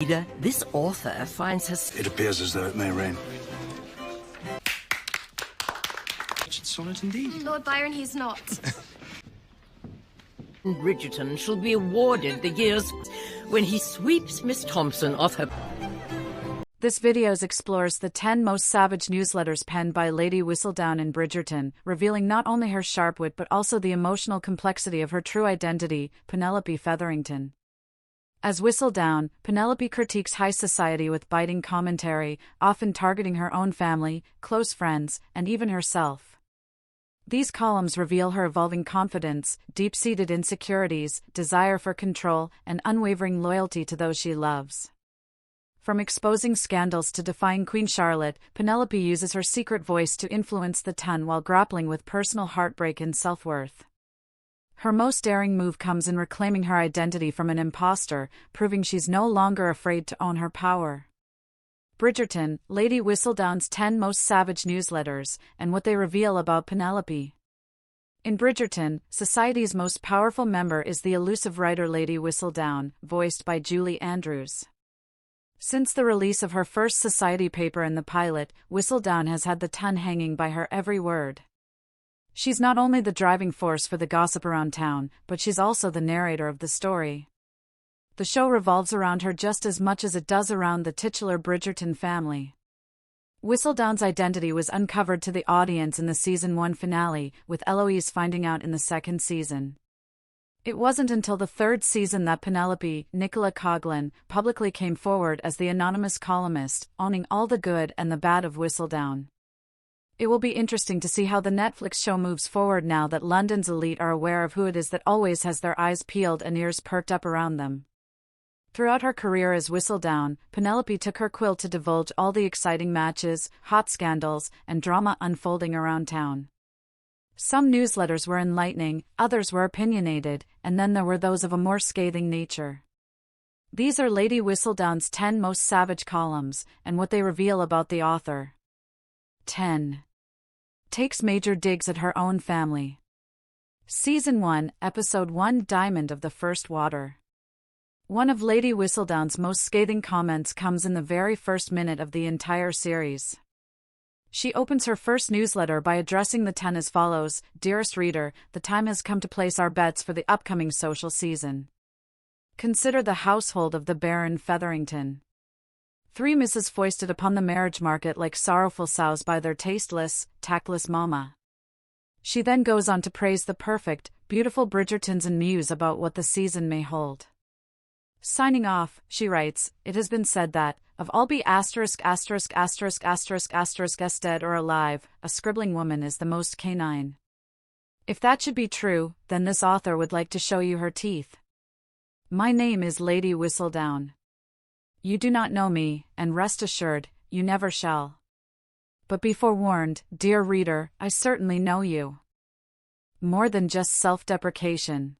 Reader, this author finds her... It appears as though it may rain. Sonnet indeed. Lord Byron, he's not. Bridgerton shall be awarded the years when he sweeps Miss Thompson off her... This video explores the 10 most savage newsletters penned by Lady Whistledown in Bridgerton, revealing not only her sharp wit but also the emotional complexity of her true identity, Penelope Featherington. As Whistledown, Penelope critiques high society with biting commentary, often targeting her own family, close friends, and even herself. These columns reveal her evolving confidence, deep-seated insecurities, desire for control, and unwavering loyalty to those she loves. From exposing scandals to defying Queen Charlotte, Penelope uses her secret voice to influence the ton while grappling with personal heartbreak and self-worth. Her most daring move comes in reclaiming her identity from an imposter, proving she's no longer afraid to own her power. Bridgerton, Lady Whistledown's 10 most savage newsletters, and what they reveal about Penelope. In Bridgerton, society's most powerful member is the elusive writer Lady Whistledown, voiced by Julie Andrews. Since the release of her first society paper in the pilot, Whistledown has had the ton hanging by her every word. She's not only the driving force for the gossip around town, but she's also the narrator of the story. The show revolves around her just as much as it does around the titular Bridgerton family. Whistledown's identity was uncovered to the audience in the Season 1 finale, with Eloise finding out in the second season. It wasn't until the third season that Penelope, Nicola Coughlan, publicly came forward as the anonymous columnist, owning all the good and the bad of Whistledown. It will be interesting to see how the Netflix show moves forward now that London's elite are aware of who it is that always has their eyes peeled and ears perked up around them. Throughout her career as Whistledown, Penelope took her quill to divulge all the exciting matches, hot scandals, and drama unfolding around town. Some newsletters were enlightening, others were opinionated, and then there were those of a more scathing nature. These are Lady Whistledown's 10 most savage columns, and what they reveal about the author. 10. Takes major digs at her own family. Season 1, Episode 1, Diamond of the First Water. One of Lady Whistledown's most scathing comments comes in the very first minute of the entire series. She opens her first newsletter by addressing the ton as follows: "Dearest reader, the time has come to place our bets for the upcoming social season. Consider the household of the Baron Featherington. 3 misses foisted upon the marriage market like sorrowful sows by their tasteless, tactless mama." She then goes on to praise the perfect, beautiful Bridgertons and muse about what the season may hold. Signing off, she writes, "It has been said that, of all be asterisk dead or alive, a scribbling woman is the most canine. If that should be true, then this author would like to show you her teeth. My name is Lady Whistledown. You do not know me, and rest assured, you never shall. But be forewarned, dear reader, I certainly know you. More than just self-deprecation.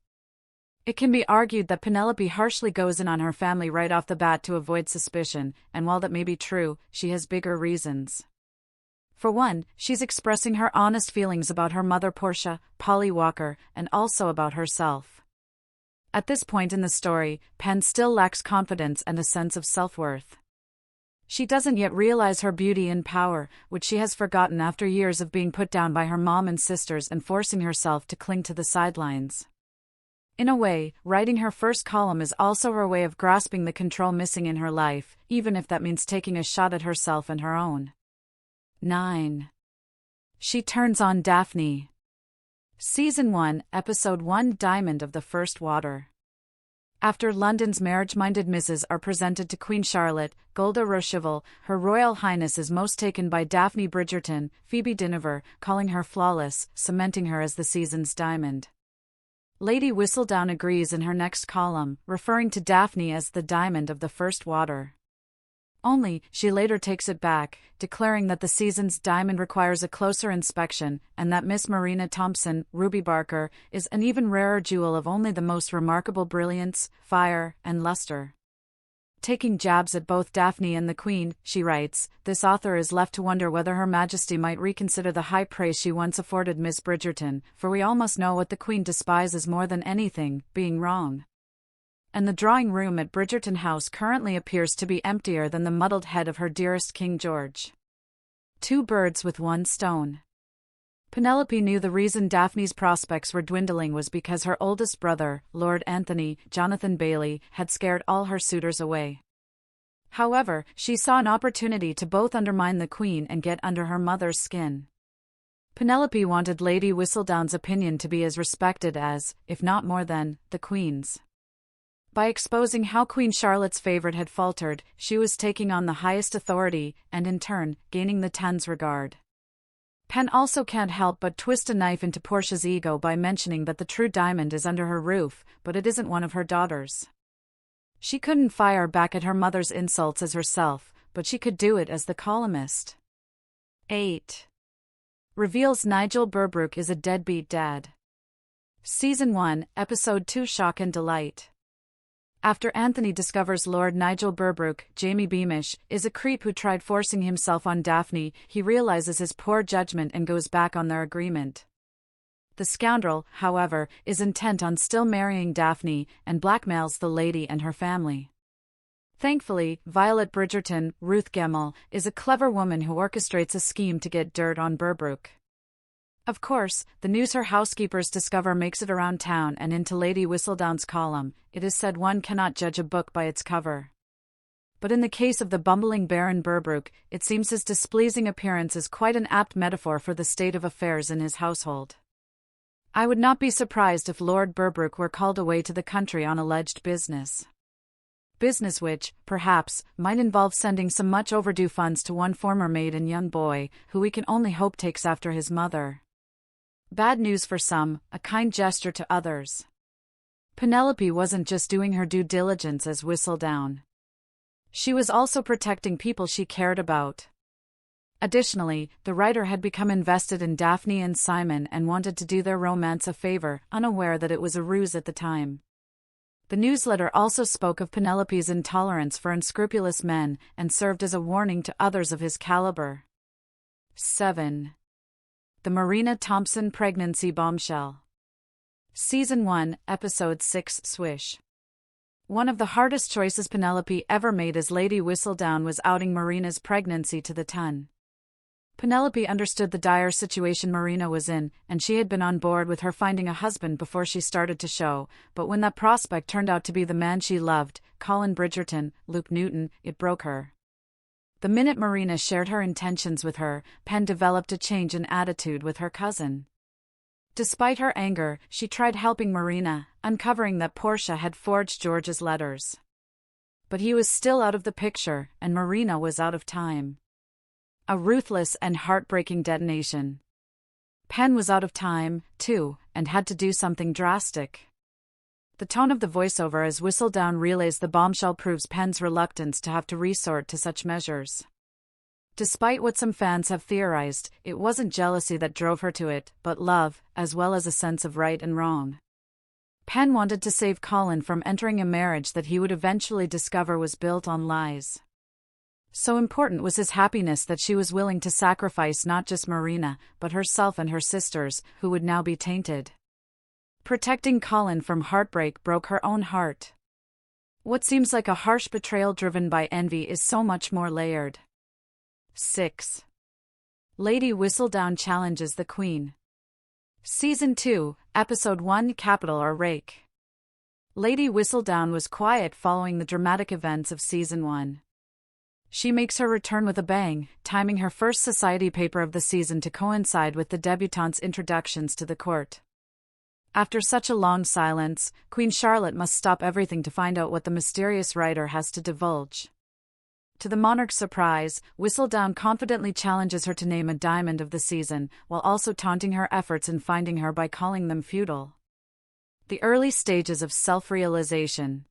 It can be argued that Penelope harshly goes in on her family right off the bat to avoid suspicion, and while that may be true, she has bigger reasons. For one, she's expressing her honest feelings about her mother Portia, Polly Walker, and also about herself. At this point in the story, Pen still lacks confidence and a sense of self-worth. She doesn't yet realize her beauty and power, which she has forgotten after years of being put down by her mom and sisters and forcing herself to cling to the sidelines. In a way, writing her first column is also her way of grasping the control missing in her life, even if that means taking a shot at herself and her own. 9. She turns on Daphne. Season 1, Episode 1, Diamond of the First Water. After London's marriage-minded misses are presented to Queen Charlotte, Golda Rocheville, Her Royal Highness is most taken by Daphne Bridgerton, Phoebe Dynevor, calling her flawless, cementing her as the season's diamond. Lady Whistledown agrees in her next column, referring to Daphne as the diamond of the first water. Only, she later takes it back, declaring that the season's diamond requires a closer inspection, and that Miss Marina Thompson, Ruby Barker, is an even rarer jewel of only the most remarkable brilliance, fire, and luster. Taking jabs at both Daphne and the Queen, she writes, "This author is left to wonder whether Her Majesty might reconsider the high praise she once afforded Miss Bridgerton, for we all must know what the Queen despises more than anything, being wrong. and the drawing room at Bridgerton House currently appears to be emptier than the muddled head of her dearest King George. Two birds with one stone. Penelope knew the reason Daphne's prospects were dwindling was because her oldest brother, Lord Anthony, Jonathan Bailey, had scared all her suitors away. However, she saw an opportunity to both undermine the Queen and get under her mother's skin. Penelope wanted Lady Whistledown's opinion to be as respected as, if not more than, the Queen's. By exposing how Queen Charlotte's favourite had faltered, she was taking on the highest authority, and in turn, gaining the Ten's regard. Pen also can't help but twist a knife into Portia's ego by mentioning that the true diamond is under her roof, but it isn't one of her daughters. She couldn't fire back at her mother's insults as herself, but she could do it as the columnist. 8. Reveals Nigel Burbrook is a deadbeat dad. Season 1, Episode 2 Shock and Delight. After Anthony discovers Lord Nigel Burbrook, Jamie Beamish, is a creep who tried forcing himself on Daphne, he realizes his poor judgment and goes back on their agreement. The scoundrel, however, is intent on still marrying Daphne, and blackmails the lady and her family. Thankfully, Violet Bridgerton, Ruth Gemmell, is a clever woman who orchestrates a scheme to get dirt on Burbrook. Of course, the news her housekeepers discover makes it around town and into Lady Whistledown's column. It is said one cannot judge a book by its cover. But in the case of the bumbling Baron Burbrook, it seems his displeasing appearance is quite an apt metaphor for the state of affairs in his household. I would not be surprised if Lord Burbrook were called away to the country on alleged business. Business which, perhaps, might involve sending some much overdue funds to one former maid and young boy, who we can only hope takes after his mother. Bad news for some, a kind gesture to others. Penelope wasn't just doing her due diligence as Whistledown. She was also protecting people she cared about. Additionally, the writer had become invested in Daphne and Simon and wanted to do their romance a favor, unaware that it was a ruse at the time. The newsletter also spoke of Penelope's intolerance for unscrupulous men and served as a warning to others of his caliber. 7. The Marina Thompson Pregnancy Bombshell. Season 1, Episode 6 Swish. One of the hardest choices Penelope ever made as Lady Whistledown was outing Marina's pregnancy to the Ton. Penelope understood the dire situation Marina was in, and she had been on board with her finding a husband before she started to show, but when that prospect turned out to be the man she loved, Colin Bridgerton, Luke Newton, it broke her. The minute Marina shared her intentions with her, Pen developed a change in attitude with her cousin. Despite her anger, she tried helping Marina, uncovering that Portia had forged George's letters. But he was still out of the picture, and Marina was out of time. A ruthless and heartbreaking detonation. Pen was out of time, too, and had to do something drastic. The tone of the voiceover as Whistledown relays the bombshell proves Pen's reluctance to have to resort to such measures. Despite what some fans have theorized, it wasn't jealousy that drove her to it, but love, as well as a sense of right and wrong. Pen wanted to save Colin from entering a marriage that he would eventually discover was built on lies. So important was his happiness that she was willing to sacrifice not just Marina, but herself and her sisters, who would now be tainted. Protecting Colin from heartbreak broke her own heart. What seems like a harsh betrayal driven by envy is so much more layered. 6. Lady Whistledown challenges the Queen. Season 2, Episode 1 Capital or Rake. Lady Whistledown was quiet following the dramatic events of Season 1. She makes her return with a bang, timing her first society paper of the season to coincide with the debutantes' introductions to the court. After such a long silence, Queen Charlotte must stop everything to find out what the mysterious writer has to divulge. To the monarch's surprise, Whistledown confidently challenges her to name a diamond of the season, while also taunting her efforts in finding her by calling them futile. The early stages of self-realization.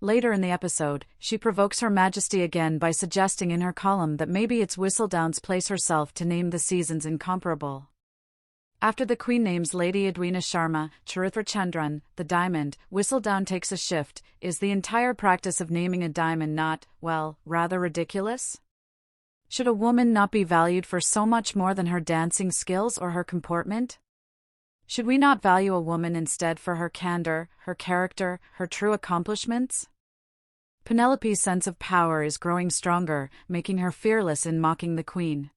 Later in the episode, she provokes Her Majesty again by suggesting in her column that maybe it's Whistledown's place herself to name the season's incomparable. After the Queen names Lady Edwina Sharma, Charithra Chandran, the diamond, Whistledown takes a shift. Is the entire practice of naming a diamond not, well, rather ridiculous? Should a woman not be valued for so much more than her dancing skills or her comportment? Should we not value a woman instead for her candor, her character, her true accomplishments? Penelope's sense of power is growing stronger, making her fearless in mocking the queen.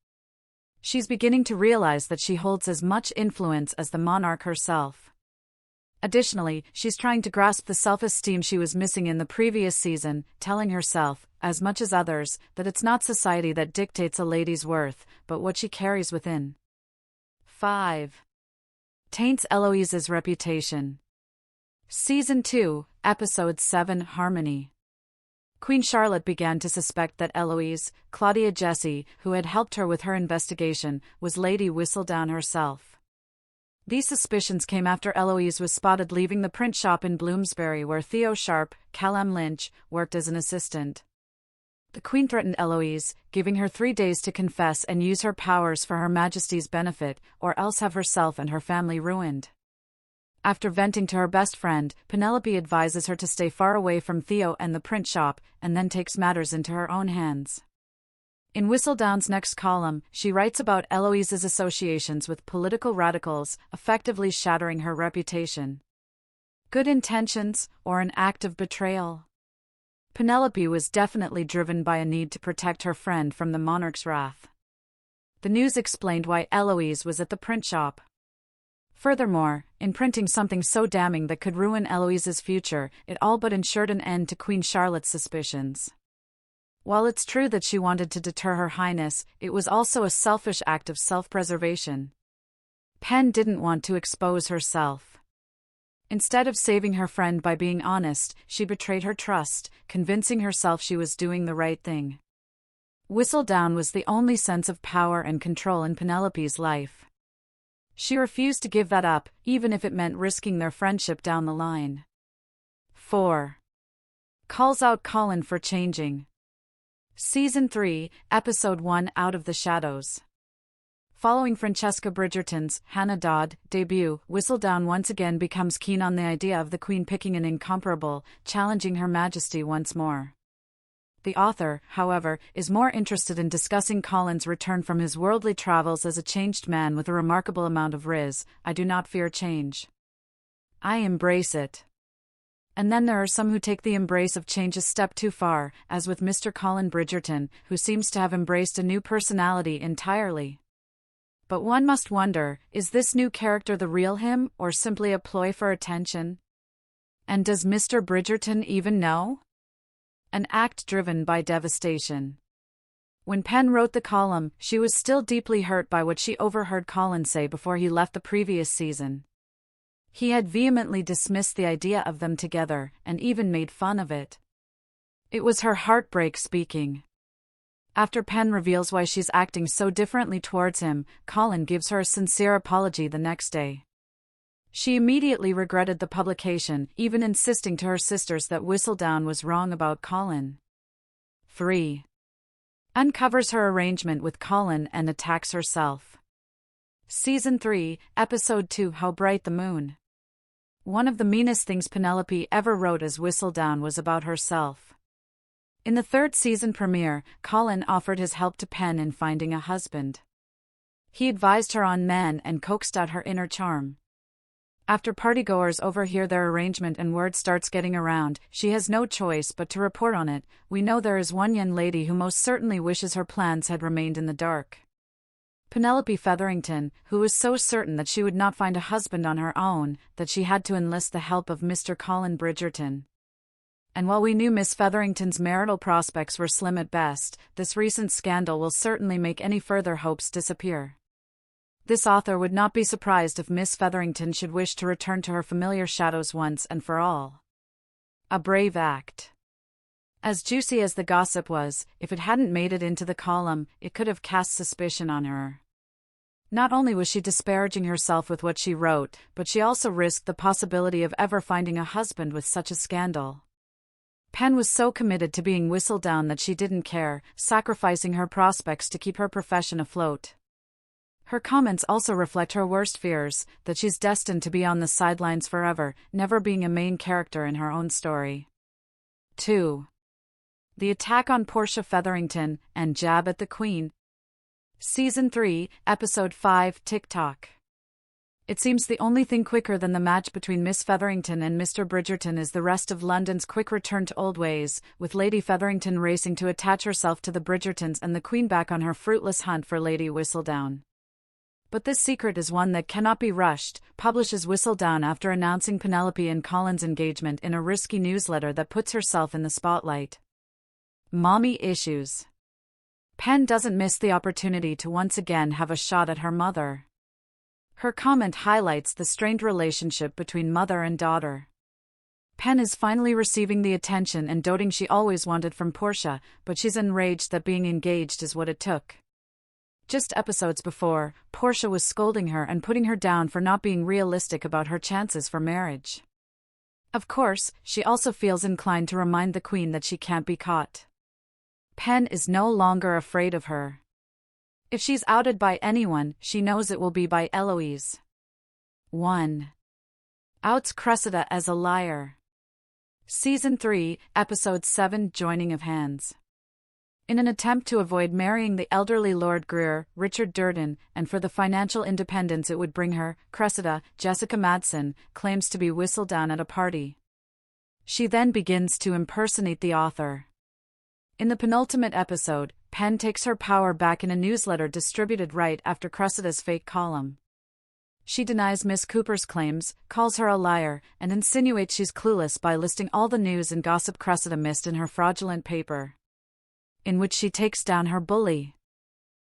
She's beginning to realize that she holds as much influence as the monarch herself. Additionally, she's trying to grasp the self-esteem she was missing in the previous season, telling herself, as much as others, that it's not society that dictates a lady's worth, but what she carries within. 5. Taints Eloise's reputation. Season 2, Episode 7, Harmony. Queen Charlotte began to suspect that Eloise, Claudia Jessie, who had helped her with her investigation, was Lady Whistledown herself. These suspicions came after Eloise was spotted leaving the print shop in Bloomsbury where Theo Sharp, Callum Lynch, worked as an assistant. The Queen threatened Eloise, giving her 3 days to confess and use her powers for Her Majesty's benefit, or else have herself and her family ruined. After venting to her best friend, Penelope advises her to stay far away from Theo and the print shop, and then takes matters into her own hands. In Whistledown's next column, she writes about Eloise's associations with political radicals, effectively shattering her reputation. Good intentions, or an act of betrayal? Penelope was definitely driven by a need to protect her friend from the monarch's wrath. The news explained why Eloise was at the print shop. Furthermore, in printing something so damning that could ruin Eloise's future, it all but ensured an end to Queen Charlotte's suspicions. While it's true that she wanted to deter Her Highness, it was also a selfish act of self-preservation. Pen didn't want to expose herself. Instead of saving her friend by being honest, she betrayed her trust, convincing herself she was doing the right thing. Whistledown was the only sense of power and control in Penelope's life. She refused to give that up, even if it meant risking their friendship down the line. 4. Calls out Colin for changing. Season 3, Episode 1, Out of the Shadows. Following Francesca Bridgerton's Hannah Dodd debut, Whistledown once again becomes keen on the idea of the Queen picking an incomparable, challenging Her Majesty once more. The author, however, is more interested in discussing Colin's return from his worldly travels as a changed man with a remarkable amount of riz. I do not fear change. I embrace it. And then there are some who take the embrace of change a step too far, as with Mr. Colin Bridgerton, who seems to have embraced a new personality entirely. But one must wonder, is this new character the real him, or simply a ploy for attention? And does Mr. Bridgerton even know? An act driven by devastation. When Pen wrote the column, she was still deeply hurt by what she overheard Colin say before he left the previous season. He had vehemently dismissed the idea of them together, and even made fun of it. It was her heartbreak speaking. After Pen reveals why she's acting so differently towards him, Colin gives her a sincere apology the next day. She immediately regretted the publication, even insisting to her sisters that Whistledown was wrong about Colin. 3. Uncovers her arrangement with Colin and attacks herself. Season 3, Episode 2, How Bright the Moon. One of the meanest things Penelope ever wrote as Whistledown was about herself. In the third season premiere, Colin offered his help to Pen in finding a husband. He advised her on men and coaxed out her inner charm. After partygoers overhear their arrangement and word starts getting around, she has no choice but to report on it. We know there is one young lady who most certainly wishes her plans had remained in the dark. Penelope Featherington, who was so certain that she would not find a husband on her own, that she had to enlist the help of Mr. Colin Bridgerton. And while we knew Miss Featherington's marital prospects were slim at best, this recent scandal will certainly make any further hopes disappear. This author would not be surprised if Miss Featherington should wish to return to her familiar shadows once and for all. A brave act. As juicy as the gossip was, if it hadn't made it into the column, it could have cast suspicion on her. Not only was she disparaging herself with what she wrote, but she also risked the possibility of ever finding a husband with such a scandal. Pen was so committed to being Whistledown that she didn't care, sacrificing her prospects to keep her profession afloat. Her comments also reflect her worst fears, that she's destined to be on the sidelines forever, never being a main character in her own story. 2. The attack on Portia Featherington, and jab at the Queen. Season 3, Episode 5, TikTok. It seems the only thing quicker than the match between Miss Featherington and Mr. Bridgerton is the rest of London's quick return to old ways, with Lady Featherington racing to attach herself to the Bridgertons and the Queen back on her fruitless hunt for Lady Whistledown. But this secret is one that cannot be rushed, publishes Whistledown after announcing Penelope and Colin's engagement in a risky newsletter that puts herself in the spotlight. Mommy issues. Pen doesn't miss the opportunity to once again have a shot at her mother. Her comment highlights the strained relationship between mother and daughter. Pen is finally receiving the attention and doting she always wanted from Portia, but she's enraged that being engaged is what it took. Just episodes before, Portia was scolding her and putting her down for not being realistic about her chances for marriage. Of course, she also feels inclined to remind the Queen that she can't be caught. Pen is no longer afraid of her. If she's outed by anyone, she knows it will be by Eloise. 1. Outs Cressida as a liar. Season 3, Episode 7, Joining of Hands. In an attempt to avoid marrying the elderly Lord Greer, Richard Durden, and for the financial independence it would bring her, Cressida, Jessica Madsen, claims to be Whistledown at a party. She then begins to impersonate the author. In the penultimate episode, Pen takes her power back in a newsletter distributed right after Cressida's fake column. She denies Miss Cooper's claims, calls her a liar, and insinuates she's clueless by listing all the news and gossip Cressida missed in her fraudulent paper, in which she takes down her bully.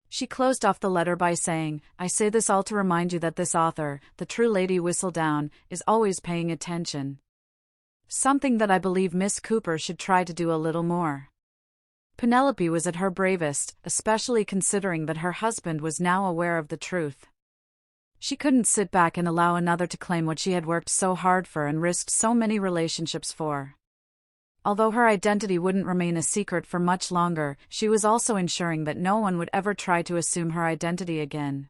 She closed off the letter by saying, "I say this all to remind you that this author, the true Lady Whistledown, is always paying attention. Something that I believe Miss Cooper should try to do a little more." Penelope was at her bravest, especially considering that her husband was now aware of the truth. She couldn't sit back and allow another to claim what she had worked so hard for and risked so many relationships for. Although her identity wouldn't remain a secret for much longer, she was also ensuring that no one would ever try to assume her identity again.